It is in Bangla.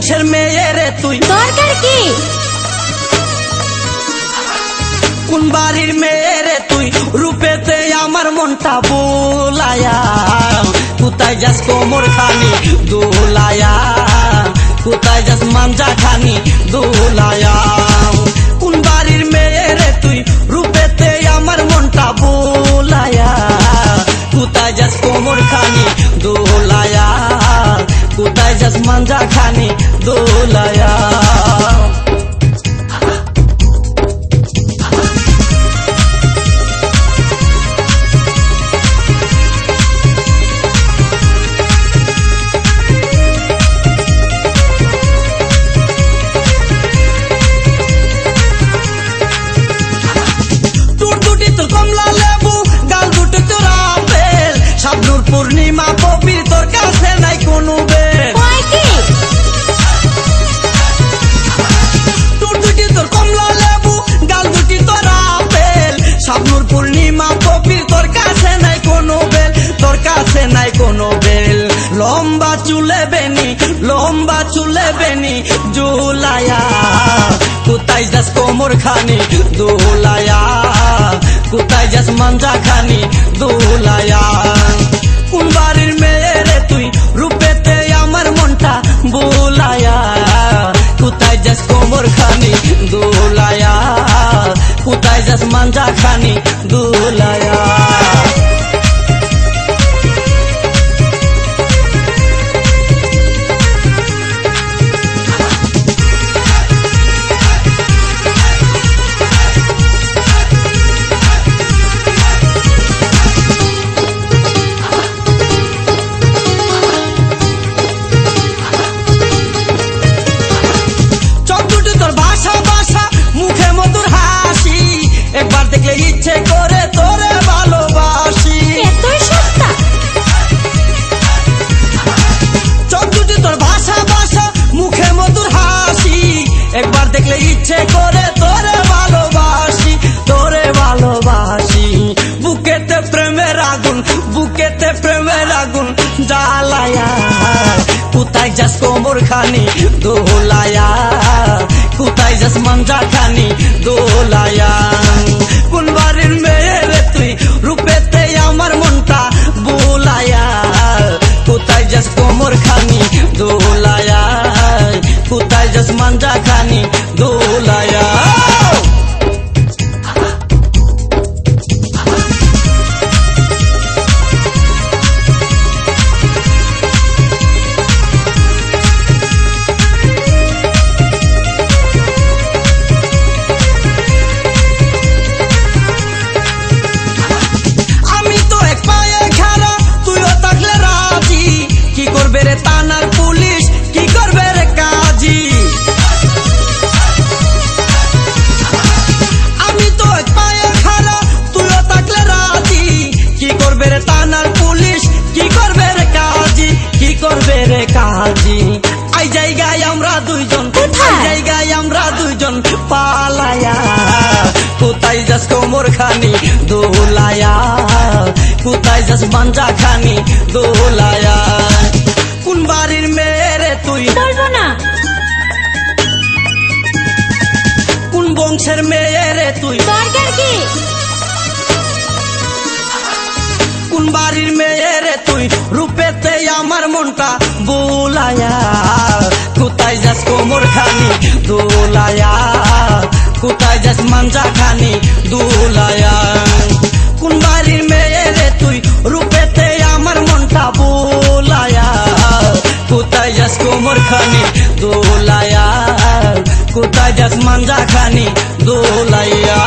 বংশের মেয়ে রে তুই, দরকার কি? কোন বাড়ির মেয়ে রে তুই, রূপেতে আমার মনটা বোলায়া, কোথায় যাস কোমর খানি দোলায়া, কোথায় যাস মাঞ্জা খানি দোলায়া। কোন বাড়ির মেয়ে রে তুই, রূপেতে আমার মনটা বোলায়া, কোথায় যাস কোমর খানি দোলায়া, কোথায় যাস মাঞ্জা খানি দোলায়া। কমলা লেবু গাল দুটো তোর আপেল, শাবনূর পূর্ণিমা কবির তোর কাছে নাই কোনো বেল। তোর দুটি তোর কমলা লেবু গাল দুটি তোর আপেল, শাবনূর পূর্ণিমা কবির তোর কাছে নাই কোনো বেল, তোর কাছে নাই কোনো বেল। লম্বা চুলে বেনি, লম্বা চুলে বেনি জুলায়া, কোথায় যাস কোমর খানি দোলায়া, কোথায় যাস মাঞ্জা খানি দোলায়া। কোন বাড়ির মেয়ে রে তুই, রূপেতে আমার মনটা বোলায়া, কোথায় যাস কোমর খানি দোলায়া, কোথায় যাস মাঞ্জা খানি দোলায়া। একবার দেখলে ইচ্ছে করে তোরে ভালোবাসি, চোখ দুটি তোর ভাষা ভাষা মুখে মধুর হাসি, একবার দেখলে ইচ্ছে করে তোরে ভালোবাসি, তোরে ভালোবাসি। বুকেতে প্রেমের আগুন, বুকেতে প্রেমের আগুন জ্বালায়া, কোথায় যাস কোমর খানি দোলায়া, কোথায় যাস মাঞ্জা খানি দোলায়া। কোন বাড়ির মেয়ে রে তুই, রূপেতে আমার মনটা বোলায়া, কোথায় যাস কোমর খানি দোলায়া, কোথায় যাস মাঞ্জা খানি দোলায়া। থানার পুলিশ কি করবে রে কাজী, আমি তো এক পায়ে খাড়া তুইও থাকলে রাজি, কি করবে রে থানার পুলিশ, কি করবে রে কাজী, কি করবে রে কাজী। এই জায়গায় আমরা দুইজন, এই জায়গায় আমরা দুইজন পালায়া, কোথায় যাস কোমর খানি দোলায়া, কোথায় যাস মাঞ্জা খানি দোলায়া। কোন বাড়ির মেয়ে রে তুই, বলবো না। কোন বংশের মেয়ে রে তুই, দরকার কি? কোন বাড়ির মেয়ে রে তুই, রূপেতে আমার মনটা বোলায়া, কোথায় যাস কোমর খানি দোলায়া, কোথায় যাস মাঞ্জা খানি দোলায়া। কোন বাড়ির মেয়ে রে তুই, রূপেতে আমার মনটা বোলায়া, কোথায় যাস কোমর খানি দোলায়া, কোথায় যাস মাঞ্জা খানি দোলায়া।